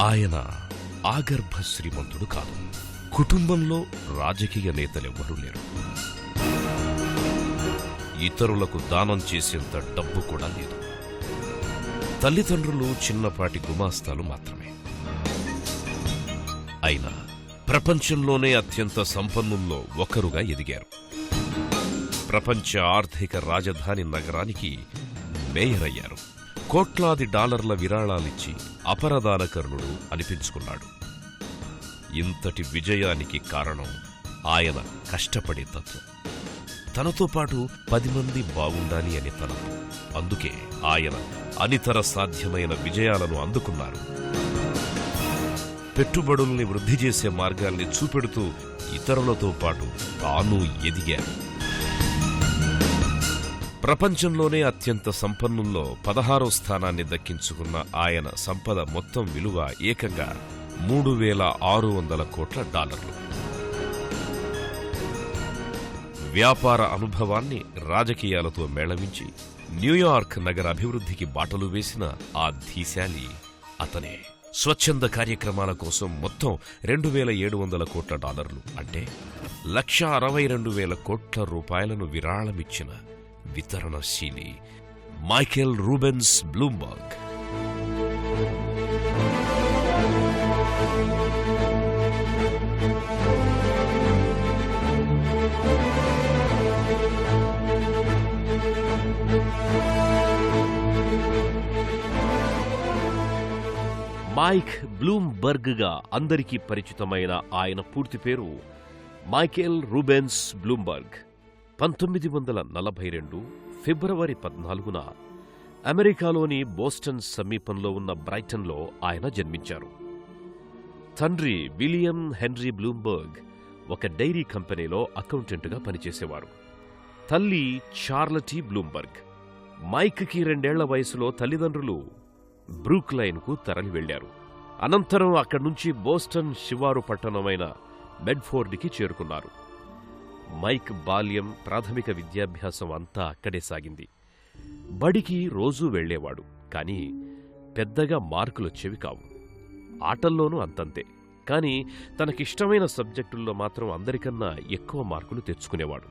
ఆయన ఆగర్భ శ్రీమంతుడు కాదు. కుటుంబంలో రాజకీయ నేతలెవ్వరూ లేరు. ఇతరులకు దానం చేసేంత డబ్బు కూడా లేదు. తల్లిదండ్రులు చిన్నపాటి గుమాస్తాలు మాత్రమే. అయినా ప్రపంచంలోనే అత్యంత సంపన్నుల్లో ఒకరుగా ఎదిగారు. ప్రపంచ ఆర్థిక రాజధాని నగరానికి మేయర్ అయ్యారు. కోట్లాది డాలర్ల విరాళాలిచ్చి అపరదానకర్ణుడు అనిపించుకున్నాడు. ఇంతటి విజయానికి కారణం ఆయన కష్టపడే తత్వం. తనతో పాటు 10 మంది బాగుండాలి అనే తలంపు. అందుకే ఆయన అనితర సాధ్యమైన విజయాలను అందుకున్నారు. పెట్టుబడుల్ని వృద్ధి చేసే మార్గాల్ని చూపెడుతూ ఇతరులతో పాటు తాను ఎదిగారు. ప్రపంచంలోనే అత్యంత సంపన్నుల్లో 16వ స్థానాన్ని దక్కించుకున్న ఆయన సంపద మొత్తం విలువ ఏకంగా $3,600 కోట్ల. వ్యాపార అనుభవాన్ని రాజకీయాలతో మేళవించి న్యూయార్క్ నగర అభివృద్ధికి బాటలు వేసిన ఆ ధీశాలి అతనే. స్వచ్ఛంద కార్యక్రమాల కోసం మొత్తం $2,700 కోట్ల, అంటే $1,62,000 కోట్ల విరాళమిచ్చిన వితరణశీలి మైకేల్ రూబెన్స్ బ్లూంబర్గ్. మైక్ బ్లూంబర్గ్గా అందరికీ పరిచితమైన ఆయన పూర్తి పేరు మైకేల్ రూబెన్స్ బ్లూంబర్గ్. 1942 ఫిబ్రవరి 14న అమెరికాలోని బోస్టన్ సమీపంలో ఉన్న బ్రైటన్లో ఆయన జన్మించారు. తండ్రి విలియం హెన్రీ బ్లూంబర్గ్ ఒక డైరీ కంపెనీలో అకౌంటెంట్గా పనిచేసేవారు. తల్లి చార్లటీ బ్లూంబర్గ్. మైక్కి 2 ఏళ్ల వయసులో తల్లిదండ్రులు బ్రూక్లైన్కు తరలి వెళ్లారు. అనంతరం అక్కడి నుంచి బోస్టన్ శివారు పట్టణమైన మెడ్ఫోర్డ్కి చేరుకున్నారు. మైక్ బాల్యం, ప్రాథమిక విద్యాభ్యాసం అంతా అక్కడే సాగింది. బడికి రోజూ వెళ్లేవాడు, కానీ పెద్దగా మార్కులొచ్చేవి కావు. ఆటల్లోనూ అంతంతే. కాని తనకిష్టమైన సబ్జెక్టుల్లో మాత్రం అందరికన్నా ఎక్కువ మార్కులు తెచ్చుకునేవాడు.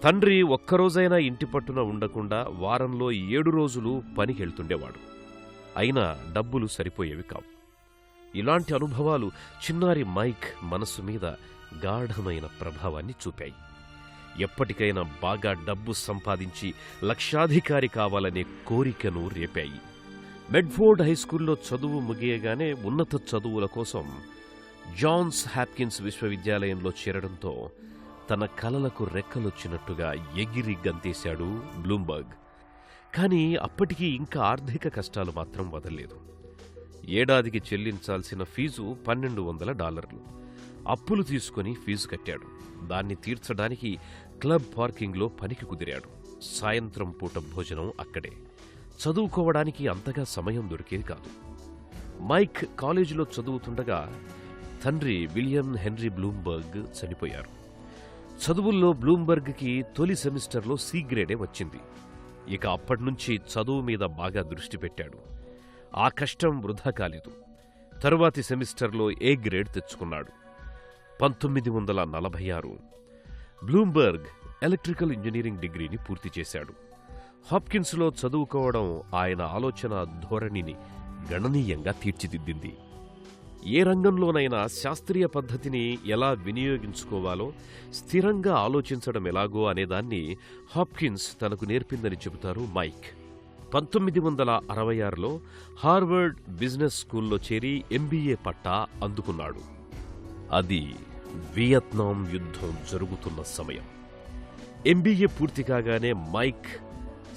తండ్రి ఒక్కరోజైనా ఇంటి పట్టున ఉండకుండా వారంలో 7 రోజులు పనికెళ్తుండేవాడు. అయినా డబ్బులు సరిపోయేవి కావు. ఇలాంటి అనుభవాలు చిన్నారి మైక్ మనస్సు మీద గాఢమైన ప్రభావాన్ని చూపాయి. ఎప్పటికైనా బాగా డబ్బు సంపాదించి లక్షాధికారి కావాలనే కోరికను రేపాయి. మెడ్ఫోర్డ్ హైస్కూల్లో చదువు ముగియగానే ఉన్నత చదువుల కోసం జాన్స్ హాప్కిన్స్ విశ్వవిద్యాలయంలో చేరడంతో తన కలలకు రెక్కలొచ్చినట్టుగా ఎగిరి గంతేశాడు బ్లూంబర్గ్. కానీ అప్పటికీ ఇంకా ఆర్థిక కష్టాలు మాత్రం వదల్లేదు. ఏడాదికి చెల్లించాల్సిన ఫీజు $1,200. అప్పులు తీసుకుని ఫీజు కట్టాడు. దాన్ని తీర్చడానికి క్లబ్ పార్కింగ్లో పనికి కుదిరాడు. సాయంత్రం పూట భోజనం అక్కడే. చదువుకోవడానికి అంతగా సమయం దొరికేది కాదు. మైక్ కాలేజీలో చదువుతుండగా తండ్రి విలియం హెన్రీ బ్లూంబర్గ్ చనిపోయారు. చదువుల్లో బ్లూంబర్గ్కి తొలి సెమిస్టర్లో C గ్రేడే వచ్చింది. ఇక అప్పటినుంచి చదువు మీద బాగా దృష్టి పెట్టాడు. ఆ కష్టం వృధా కాలేదు. తరువాతి సెమిస్టర్లో A గ్రేడ్ తెచ్చుకున్నాడు. 1946 బ్లూంబర్గ్ ఎలక్ట్రికల్ ఇంజనీరింగ్ డిగ్రీని పూర్తి చేశాడు. హాప్కిన్స్లో చదువుకోవడం ఆయన ఆలోచన ధోరణిని గణనీయంగా తీర్చిదిద్దింది. ఏ రంగంలోనైనా శాస్త్రీయ పద్ధతిని ఎలా వినియోగించుకోవాలో, స్థిరంగా ఆలోచించడం ఎలాగో అనేదాన్ని హాప్కిన్స్ తనకు నేర్పిందని చెబుతారు మైక్. 1966లో హార్వర్డ్ బిజినెస్ స్కూల్లో చేరి MBA పట్టా అందుకున్నాడు. అది వియత్నాం యుద్ధం జరుగుతున్న సమయం. MBA పూర్తి కాగానే మైక్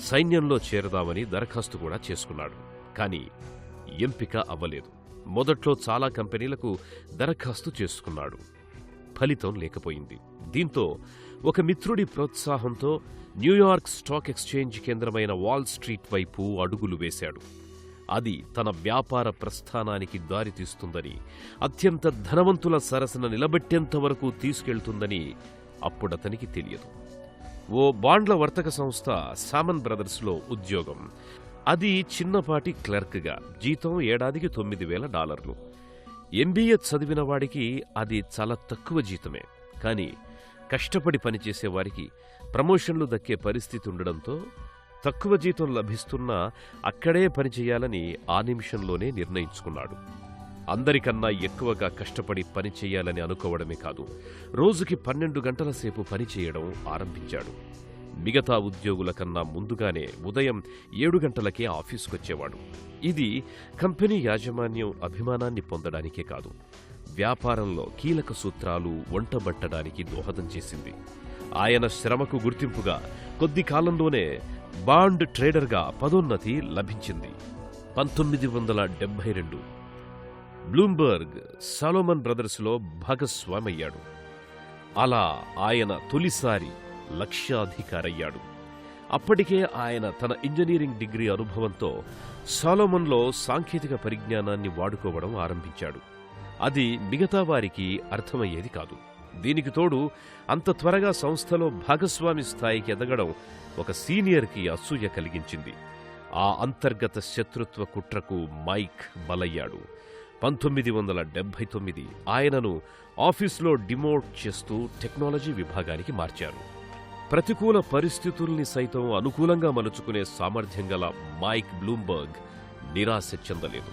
సైన్యంలో చేరదామని దరఖాస్తు కూడా చేసుకున్నాడు. కానీ ఎంపిక అవ్వలేదు. మొదట్లో చాలా కంపెనీలకు దరఖాస్తు చేసుకున్నాడు. ఫలితం లేకపోయింది. దీంతో ఒక మిత్రుడి ప్రోత్సాహంతో న్యూయార్క్ స్టాక్ ఎక్స్చేంజ్ కేంద్రమైన వాల్ స్ట్రీట్ వైపు అడుగులు వేశాడు. అది తన వ్యాపార ప్రస్థానానికి దారితీస్తుందని, అత్యంత ధనవంతుల సరసన నిలబెట్టేంత వరకు తీసుకెళ్తుందని అప్పుడతనికి తెలియదు. ఓ బాండ్ల వర్తక సంస్థ సామన్ బ్రదర్స్లో ఉద్యోగం, అది చిన్నపాటి క్లర్క్గా, జీతం ఏడాదికి $9,000. MBA చదివిన వాడికి అది చాలా తక్కువ జీతమే. కానీ కష్టపడి పనిచేసేవారికి ప్రమోషన్లు దక్కే పరిస్థితి ఉండడంతో తక్కువ జీతం లభిస్తున్నా అక్కడే పనిచేయాలని ఆ నిమిషంలోనే నిర్ణయించుకున్నాడు. అందరికన్నా ఎక్కువగా కష్టపడి పనిచేయాలని అనుకోవడమే కాదు, రోజుకి 12 గంటల సేపు పనిచేయడం ఆరంభించాడు. మిగతా ఉద్యోగుల కన్నా ముందుగానే ఉదయం 7 గంటలకే ఆఫీసుకొచ్చేవాడు. ఇది కంపెనీ యాజమాన్యం అభిమానాన్ని పొందడానికే కాదు, వ్యాపారంలో కీలక సూత్రాలు వంటబట్టడానికి దోహదం చేసింది. ఆయన శ్రమకు గుర్తింపుగా కొద్ది కాలంలోనే బాండ్ ట్రేడర్గా పదోన్నతి లభించింది. 1972 బ్లూంబర్గ్ సాలోమన్ బ్రదర్స్లో భాగస్వామయ్యాడు. అలా ఆయన తొలిసారి లక్షాధికారయ్యాడు. అప్పటికే ఆయన తన ఇంజనీరింగ్ డిగ్రీ అనుభవంతో సాలోమన్లో సాంకేతిక పరిజ్ఞానాన్ని వాడుకోవడం ఆరంభించాడు. అది మిగతా వారికి అర్థమయ్యేది కాదు. దీనికి తోడు అంత త్వరగా సంస్థలో భాగస్వామి స్థాయికి ఎదగడం ఒక సీనియర్కి అసూయ కలిగించింది. ఆ అంతర్గత శత్రుత్వ కుట్రకు మైక్ బలయ్యాడు. 1979 ఆయనను ఆఫీసులో డిమోట్ చేస్తూ టెక్నాలజీ విభాగానికి మార్చారు. ప్రతికూల పరిస్థితుల్ని సైతం అనుకూలంగా మలుచుకునే సామర్థ్యం గల మైక్ బ్లూంబర్గ్ నిరాశ చెందలేదు.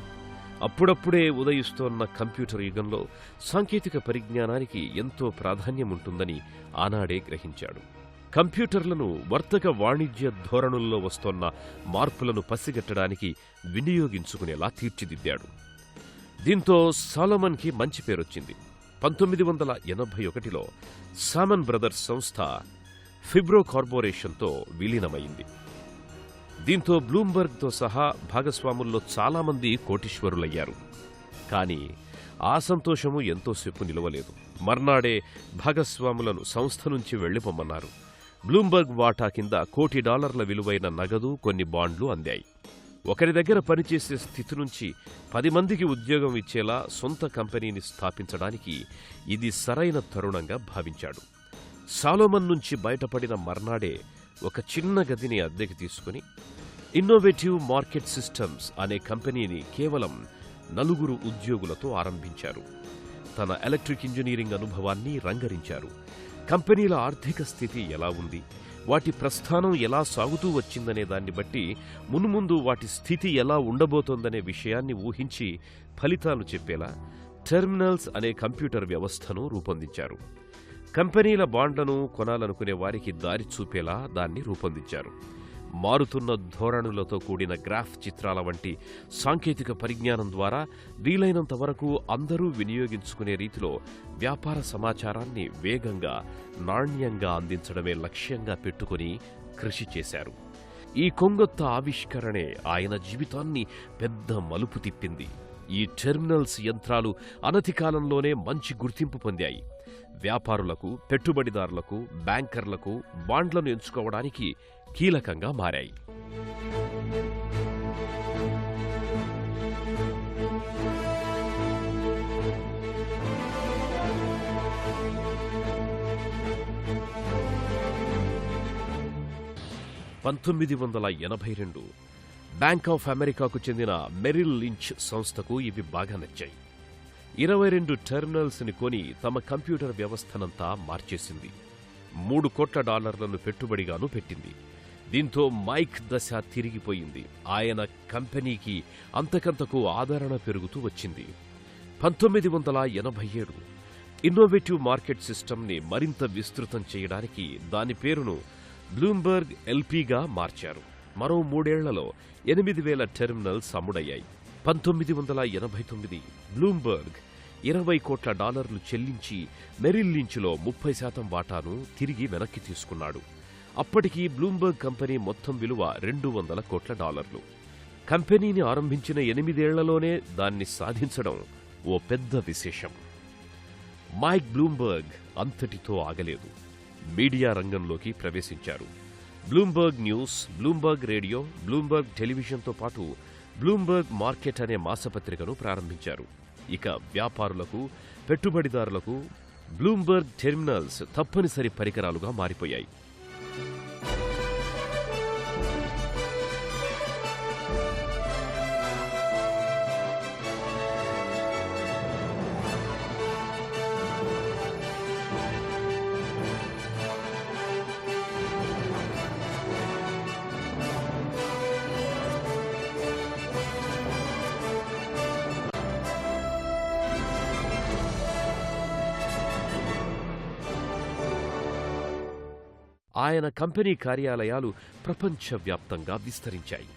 అప్పుడప్పుడే ఉదయిస్తోన్న కంప్యూటర్ యుగంలో సాంకేతిక పరిజ్ఞానానికి ఎంతో ప్రాధాన్యముంటుందని ఆనాడే గ్రహించాడు. కంప్యూటర్లను వర్తక వాణిజ్య ధోరణుల్లో వస్తోన్న మార్పులను పసిగట్టడానికి వినియోగించుకునేలా తీర్చిదిద్దాడు. దీంతో సాలోమన్కి మంచి పేరొచ్చింది. 1981లో సామన్ బ్రదర్స్ సంస్థ ఫిబ్రో కార్పొరేషన్తో విలీనమైంది. దీంతో బ్లూంబర్గ్తో సహా భాగస్వాముల్లో చాలామంది కోటీశ్వరులయ్యారు. కానీ ఆ సంతోషము ఎంతోసేపు నిలవలేదు. మర్నాడే భాగస్వాములను సంస్థ నుంచి వెళ్లిపోమన్నారు. బ్లూంబర్గ్ వాటా కింద $1 కోటి విలువైన నగదు, కొన్ని బాండ్లు అందాయి. ఒకరి దగ్గర పనిచేసే స్థితి నుంచి 10 మందికి ఉద్యోగం ఇచ్చేలా సొంత కంపెనీని స్థాపించడానికి ఇది సరైన తరుణంగా భావించాడు. సాలోమన్ నుంచి బయటపడిన మర్నాడే ఒక చిన్న గదిని అద్దెకి తీసుకుని ఇన్నోవేటివ్ మార్కెట్ సిస్టమ్స్ అనే కంపెనీని కేవలం 4 ఉద్యోగులతో ఆరంభించారు. తన ఎలక్ట్రిక్ ఇంజనీరింగ్ అనుభవాన్ని రంగరించారు. కంపెనీల ఆర్థిక స్థితి ఎలా ఉంది, వాటి ప్రస్థానం ఎలా సాగుతూ వచ్చిందనే దాన్ని బట్టి మున్ముందు వాటి స్థితి ఎలా ఉండబోతోందనే విషయాన్ని ఊహించి ఫలితాలు చెప్పేలా టెర్మినల్స్ అనే కంప్యూటర్ వ్యవస్థను రూపొందించారు. కంపెనీల బాండ్లను కొనాలనుకునే వారికి దారి చూపేలా దాన్ని రూపొందించారు. మారుతున్న ధోరణులతో కూడిన గ్రాఫ్ చిత్రాల వంటి సాంకేతిక పరిజ్ఞానం ద్వారా వీలైనంత వరకు అందరూ వినియోగించుకునే రీతిలో వ్యాపార సమాచారాన్ని వేగంగా, నాణ్యంగా అందించడమే లక్ష్యంగా పెట్టుకుని కృషి చేశారు. ఈ కొంగొత్త ఆవిష్కరణే ఆయన జీవితాన్ని పెద్ద మలుపు తిప్పింది. ఈ టెర్మినల్స్ యంత్రాలు అనతి కాలంలోనే మంచి గుర్తింపు పొందాయి. వ్యాపారులకు, పెట్టుబడిదారులకు, బ్యాంకర్లకు బాండ్లను ఎంచుకోవడానికి కీలకంగా మారాయి. $1982 బ్యాంక్ ఆఫ్ అమెరికాకు చెందిన మెరిల్ లించ్ సంస్థకు ఇవి బాగా నచ్చాయి. 22 టెర్మినల్స్ని కొని తమ కంప్యూటర్ వ్యవస్థనంతా మార్చేసింది. $3 కోట్ల పెట్టుబడిగాను పెట్టింది. దీంతో మైక్ దశ తిరిగిపోయింది. ఆయన కంపెనీకి అంతకంతకు ఆదరణ పెరుగుతూ వచ్చింది. 1987 ఇన్నోవేటివ్ మార్కెట్ సిస్టమ్ని మరింత విస్తృతం చేయడానికి దాని పేరును బ్లూంబర్గ్ ఎల్పీగా మార్చారు. మరో 3 ఏళ్లలో 8,000 టెర్మినల్స్ అమ్ముడయ్యాయి. 1989 బ్లూంబర్గ్ $20 కోట్ల చెల్లించి మెరిల్ లించ్లో 30% వాటాను తిరిగి వెనక్కి తీసుకున్నాడు. అప్పటికి బ్లూంబర్గ్ కంపెనీ మొత్తం విలువ $200 కోట్ల. కంపెనీని ఆరంభించిన 8 ఏళ్లలోనే దాన్ని సాధించడం ఓ పెద్ద విశేషం. మైక్ బ్లూంబర్గ్ అంతటితో ఆగలేదు. మీడియా రంగంలోకి ప్రవేశించారు. Bloomberg News, Bloomberg Radio, Bloomberg టెలివిజన్తో పాటు బ్లూంబర్గ్ మార్కెట్ అనే మాసపత్రికను ప్రారంభించారు. ఇక వ్యాపారులకు, పెట్టుబడిదారులకు బ్లూంబర్గ్ టెర్మినల్స్ తప్పనిసరి పరికరాలుగా మారిపోయాయి. ఆయన కంపెనీ కార్యాలయాలు ప్రపంచవ్యాప్తంగా విస్తరించాయి.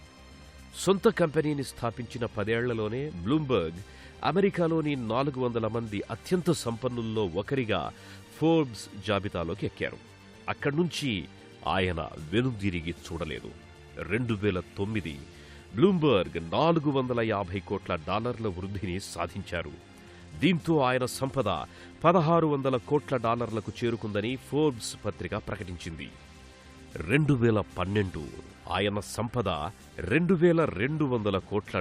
సొంత కంపెనీని స్థాపించిన 10 ఏళ్లలోనే బ్లూంబర్గ్ అమెరికాలోని 400 మంది అత్యంత సంపన్నుల్లో ఒకరిగా ఫోర్బ్స్ జాబితాలోకి ఎక్కారు. అక్కడ్నుంచి ఆయన వెనుదిరిగి చూడలేదు. 2009 బ్లూంబర్గ్ $450 కోట్ల వృద్ధిని సాధించారు. దీంతో ఆయన సంపద $1,600 కోట్ల చేరుకుందని ఫోర్బ్స్ పత్రిక ప్రకటించింది. 2012 ఆయన సంపద $2,200 కోట్ల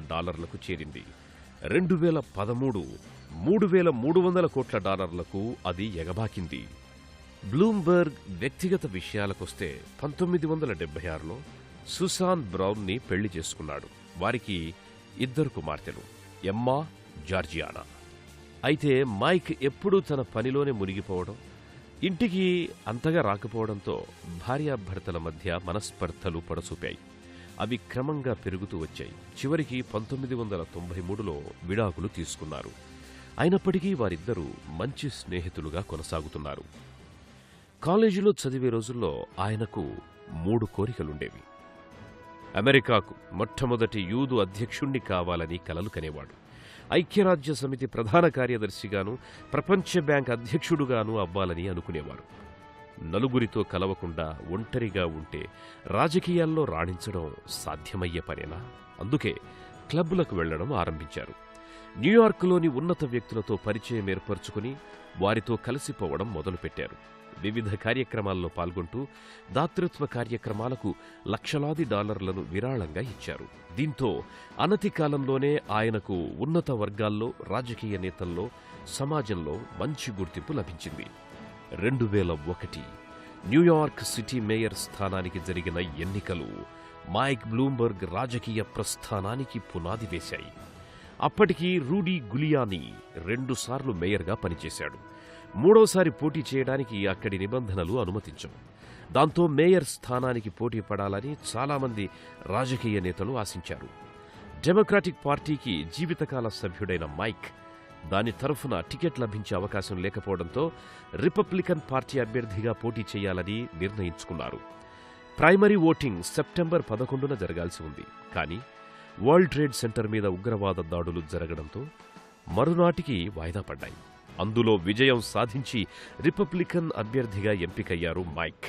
చేరింది. 2013 $3,300 కోట్ల అది ఎగబాకింది. బ్లూంబర్గ్ వ్యక్తిగత విషయాలకొస్తే 1976లో సుసాన్ బ్రౌన్ని పెళ్లి చేసుకున్నాడు. వారికి 2 కుమార్తెలు, ఎమ్మా, జార్జియానా. అయితే మైక్ ఎప్పుడూ తన పనిలోనే మునిగిపోవడం, ఇంటికి అంతగా రాకపోవడంతో భార్యాభర్తల మధ్య మనస్పర్ధలు పడసూపాయి. అవి క్రమంగా పెరుగుతూ వచ్చాయి. చివరికి 1993లో విడాకులు తీసుకున్నారు. అయినప్పటికీ వారిద్దరూ మంచి స్నేహితులుగా కొనసాగుతున్నారు. కాలేజీలో చదివే రోజుల్లో ఆయనకు 3 కోరికలుండేవి. అమెరికాకు మొట్టమొదటి యూదు అధ్యక్షుణ్ణి కావాలని కలలు కనేవాడు. ఐక్యరాజ్య సమితి ప్రధాన కార్యదర్శిగాను, ప్రపంచ బ్యాంక్ అధ్యక్షుడుగాను అవ్వాలని అనుకునేవారు. నలుగురితో కలవకుండా ఒంటరిగా ఉంటే రాజకీయాల్లో రాణించడం సాధ్యమయ్యే పనేనా? అందుకే క్లబ్బులకు వెళ్లడం ఆరంభించారు. న్యూయార్క్లోని ఉన్నత వ్యక్తులతో పరిచయం ఏర్పరచుకుని వారితో కలిసిపోవడం మొదలుపెట్టారు. వివిధ కార్యక్రమాల్లో పాల్గొంటూ దాతృత్వ కార్యక్రమాలకు లక్షలాది డాలర్లను విరాళంగా ఇచ్చారు. దీంతో అనతి కాలంలోనే ఆయనకు ఉన్నత వర్గాల్లో, రాజకీయ నేతల్లో, సమాజంలో మంచి గుర్తింపు లభించింది. 2001 న్యూయార్క్ సిటీ మేయర్ స్థానానికి జరిగిన ఎన్నికలు మైక్ బ్లూంబర్గ్ రాజకీయ ప్రస్థానానికి పునాది వేశాయి. అప్పటికి రూడీ గులియానీ 2 సార్లు మేయర్గా పనిచేశాడు. 3వసారి పోటీ చేయడానికి అక్కడి నిబంధనలు అనుమతించవు. దాంతో మేయర్ స్థానానికి పోటీ పడాలని చాలామంది రాజకీయ నేతలు ఆశించారు. డెమోక్రాటిక్ పార్టీకి జీవితకాల సభ్యుడైన మైక్ దాని తరఫున టికెట్ లభించే అవకాశం లేకపోవడంతో రిపబ్లికన్ పార్టీ అభ్యర్థిగా పోటీ చేయాలని నిర్ణయించుకున్నారు. ప్రైమరీ ఓటింగ్ సెప్టెంబర్ 11న జరగాల్సి ఉంది. కానీ వరల్డ్ ట్రేడ్ సెంటర్ మీద ఉగ్రవాద దాడులు జరగడంతో మరునాటికి వాయిదా పడ్డాయి. అందులో విజయం సాధించి రిపబ్లికన్ అభ్యర్థిగా ఎంపికయ్యారు మైక్.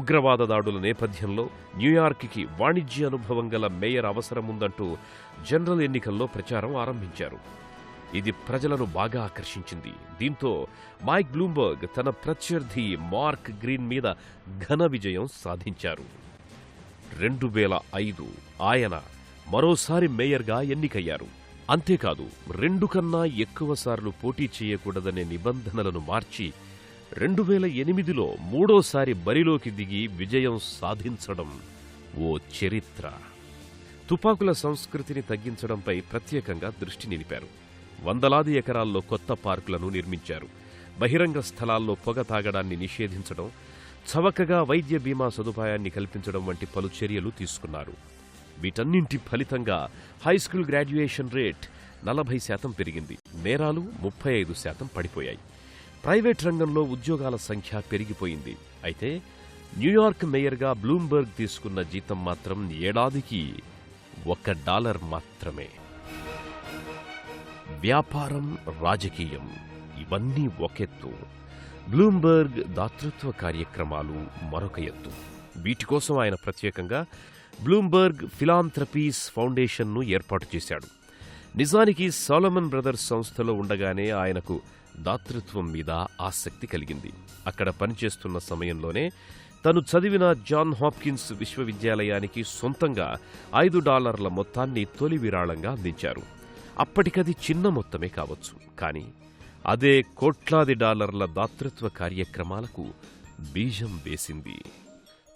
ఉగ్రవాద దాడుల నేపథ్యంలో న్యూయార్క్కి వాణిజ్య అనుభవం గల మేయర్ అవసరముందంటూ జనరల్ ఎన్నికల్లో ప్రచారం ఆరంభించారు. ఇది ప్రజలను బాగా ఆకర్షించింది. దీంతో మైక్ బ్లూంబర్గ్ తన ప్రత్యర్థి మార్క్ గ్రీన్ మీద ఘన విజయం సాధించారు. 2005 ఆయన మరోసారి మేయర్గా ఎన్నికయ్యారు. అంతేకాదు 2 కన్నా ఎక్కువసార్లు పోటీ చేయకూడదనే నిబంధనలను మార్చి 2008లో 3వసారి బరిలోకి దిగి విజయం సాధించడం ఓ చరిత్ర. తుపాకుల సంస్కృతిని తగ్గించడంపై ప్రత్యేకంగా దృష్టి నిలిపారు. వందలాది ఎకరాల్లో కొత్త పార్కులను నిర్మించారు. బహిరంగ స్థలాల్లో పొగ తాగడాన్ని నిషేధించడం, చవకగా వైద్య బీమా సదుపాయాన్ని కల్పించడం వంటి పలు చర్యలు తీసుకున్నారు. వీటన్నింటి ఫలితంగా హైస్కూల్ గ్రాడ్యుయేషన్ రేట్ 40% పెరిగింది. నేరాలు 35% పడిపోయాయి. ప్రైవేట్ రంగంలో ఉద్యోగాల సంఖ్య పెరిగిపోయింది. అయితే న్యూయార్క్ మేయర్గా బ్లూంబర్గ్ తీసుకున్న జీతం మాత్రం ఏడాదికి $1 మాత్రమే. వ్యాపారం, రాజకీయం ఇవన్నీ ఒకెత్తు, బ్లూంబర్గ్ దాతృత్వ కార్యక్రమాలు మరొక ఎత్తు. వీటికోసం ఆయన ప్రత్యేకంగా బ్లూంబర్గ్ ఫిలాంథ్రపీస్ ఫౌండేషన్ను ఏర్పాటు చేశాడు. నిజానికి సోలమన్ బ్రదర్స్ సంస్థలో ఉండగానే ఆయనకు దాతృత్వం మీద ఆసక్తి కలిగింది. అక్కడ పనిచేస్తున్న సమయంలోనే తను చదివిన జాన్ హాప్కిన్స్ విశ్వవిద్యాలయానికి సొంతంగా $5 మొత్తాన్ని తొలి విరాళంగా అందించారు. అప్పటికది చిన్న మొత్తమే కావచ్చు, కానీ అదే కోట్లాది డాలర్ల దాతృత్వ కార్యక్రమాలకు బీజం వేసింది.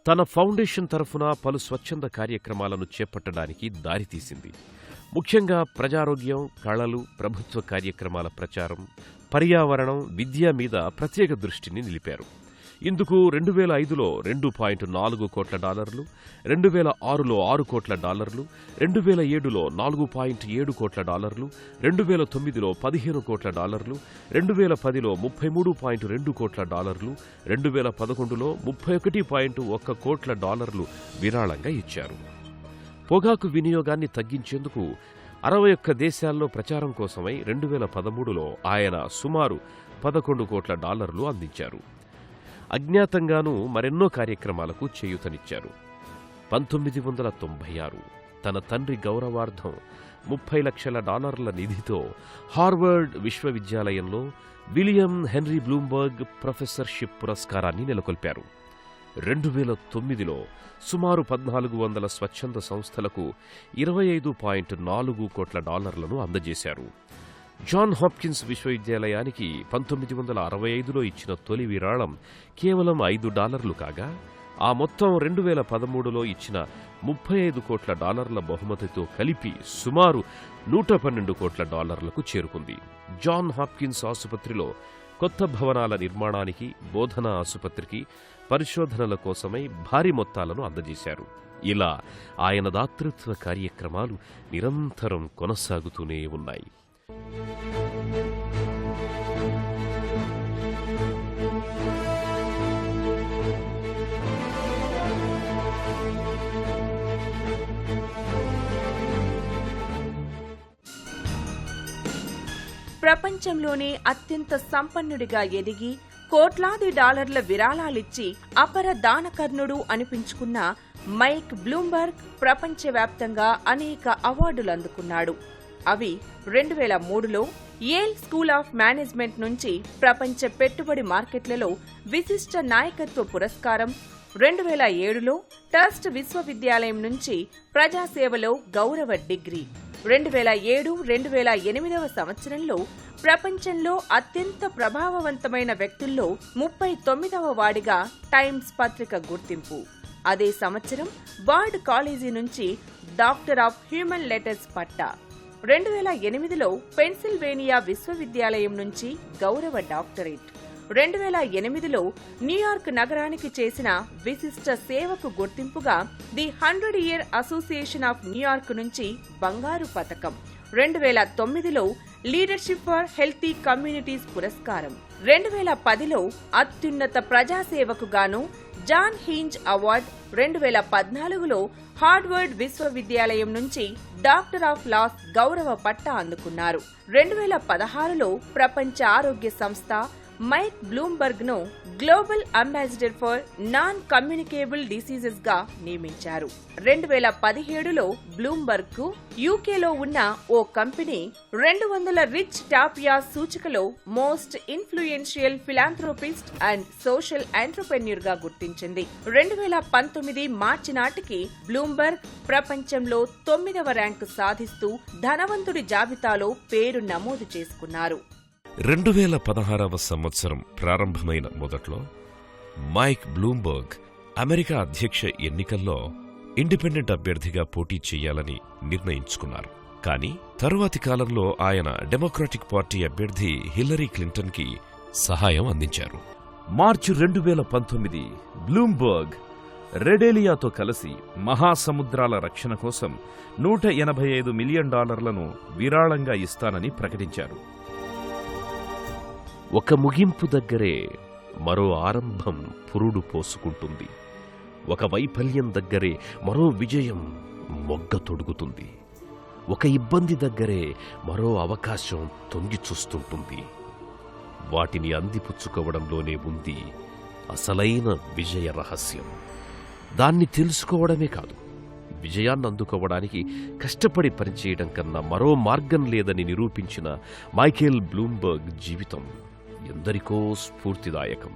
తన ఫౌండేషన్ తరఫున పలు స్వచ్ఛంద కార్యక్రమాలను చేపట్టడానికి దారితీసింది. ముఖ్యంగా ప్రజారోగ్యం, కళలు, ప్రభుత్వ కార్యక్రమాల ప్రచారం, పర్యావరణం, విద్య మీద ప్రత్యేక దృష్టిని నిలిపారు. ఇందుకు 2005లో $2.4 కోట్ల, 2006లో $6 కోట్ల, 2007లో $4.7 కోట్ల, 2009లో $15 కోట్ల, 2010లో $33.2 కోట్ల, 2011లో $31.1 కోట్ల విరాళంగా ఇచ్చారు. పొగాకు వినియోగాన్ని తగ్గించేందుకు 61 దేశాల్లో ప్రచారం కోసమై 2013లో ఆయన సుమారు $11 కోట్ల అందించారు. అజ్ఞాతంగానూ మరెన్నో కార్యక్రమాలకు చేయూతనిచ్చారు. 1996 తన తండ్రి గౌరవార్థం $30 లక్షల నిధితో హార్వర్డ్ విశ్వవిద్యాలయంలో విలియం హెన్రీ బ్లూంబర్గ్ ప్రొఫెసర్షిప్ పురస్కారాన్ని నెలకొల్పారు. 2009లో సుమారు 1400 స్వచ్ఛంద సంస్థలకు $25.4 కోట్ల అందజేశారు. జాన్ హాప్కిన్స్ విశ్వవిద్యాలయానికి 1965లో ఇచ్చిన తొలి విరాళం కేవలం $5 కాగా, ఆ మొత్తం 2013లో ఇచ్చిన $35 కోట్ల బహుమతితో కలిపి సుమారు $112 కోట్ల చేరుకుంది. జాన్ హాప్కిన్స్ ఆసుపత్రిలో కొత్త భవనాల నిర్మాణానికి, బోధనా ఆసుపత్రికి, పరిశోధనల కోసమై భారీ మొత్తాలను అందజేశారు. ఇలా ఆయన దాతృత్వ కార్యక్రమాలు నిరంతరం కొనసాగుతూనే ఉన్నాయి. ప్రపంచంలోనే అత్యంత సంపన్నుడిగా ఎదిగి కోట్లాది డాలర్ల విరాళాలిచ్చి అపర దానకర్ణుడు అనిపించుకున్న మైక్ బ్లూంబర్గ్ ప్రపంచవ్యాప్తంగా అనేక అవార్డులు అందుకున్నాడు. అవి 2003లో యేల్ స్కూల్ ఆఫ్ మేనేజ్మెంట్ నుంచి ప్రపంచ పెట్టుబడి మార్కెట్లలో విశిష్ట నాయకత్వ పురస్కారం, 2007లో టస్ట్ విశ్వవిద్యాలయం నుంచి ప్రజాసేవలో గౌరవ డిగ్రీ, 2007-2008 సంవత్సరంలో ప్రపంచంలో అత్యంత ప్రభావవంతమైన వ్యక్తుల్లో 39వ వాడిగా టైమ్స్ పత్రిక గుర్తింపు. అదే సంవత్సరం బార్డ్ కాలేజీ నుంచి డాక్టర్ ఆఫ్ హ్యూమన్ లెటర్స్ పట్టా, 2008లో పెన్సిల్వేనియా విశ్వవిద్యాలయం నుంచి గౌరవ డాక్టరేట్, 2008లో న్యూయార్క్ నగరానికి చేసిన విశిష్ట సేవకు గుర్తింపుగా the 100 year association of New York నుంచి బంగారు పతకం, 2009లో లీడర్షిప్ ఫర్ హెల్తీ కమ్యూనిటీస్ పురస్కారం, 2010లో అత్యున్నత ప్రజాసేవకు గాను జాన్ హీంజ్ అవార్డ్, 2014లో హార్వర్డ్ విశ్వవిద్యాలయం నుంచి డాక్టర్ ఆఫ్ లాస్ గౌరవ పట్టా అందుకున్నారు. 2016లో ప్రపంచ ఆరోగ్య సంస్థ మైక్ బ్లూంబర్గ్ ను global ambassador for non communicable diseases గా నియమించారు. 2017లో బ్లూంబర్గ్ కు యూకేలో ఉన్న ఓ కంపెనీ 200 రిచ్ టాపియాస్ సూచికలో most influential philanthropist and social entrepreneur గా గుర్తించింది. 2019 మార్చి నాటికి బ్లూంబర్గ్ ప్రపంచంలో 9వ ర్యాంకు సాధిస్తూ ధనవంతుడి జాబితాలో పేరు నమోదు చేసుకున్నారు. 2016వ సంవత్సరం ప్రారంభమైన మొదట్లో మైక్ బ్లూంబర్గ్ అమెరికా అధ్యక్ష ఎన్నికల్లో ఇండిపెండెంట్ అభ్యర్థిగా పోటీ చేయాలని నిర్ణయించుకున్నారు. కానీ తరువాతి కాలంలో ఆయన డెమోక్రాటిక్ పార్టీ అభ్యర్థి హిల్లరీ క్లింటన్కి సహాయం అందించారు. మార్చి 2019 బ్లూంబర్గ్ రెడేలియాతో కలిసి మహాసముద్రాల రక్షణ కోసం $185 మిలియన్ విరాళంగా ఇస్తానని ప్రకటించారు. ఒక ముగింపు దగ్గరే మరో ఆరంభం పురుడు పోసుకుంటుంది. ఒక వైఫల్యం దగ్గరే మరో విజయం మొగ్గ తొడుగుతుంది. ఒక ఇబ్బంది దగ్గరే మరో అవకాశం తొంగి చూస్తుంటుంది. వాటిని అందిపుచ్చుకోవడంలోనే ఉంది అసలైన విజయ రహస్యం. దాన్ని తెలుసుకోవడమే కాదు, విజయాన్ని అందుకోవడానికి కష్టపడి పనిచేయడం కన్నా మరో మార్గం లేదని నిరూపించిన మైకేల్ బ్లూంబర్గ్ జీవితం ఎందరికో స్ఫూర్తిదాయకం.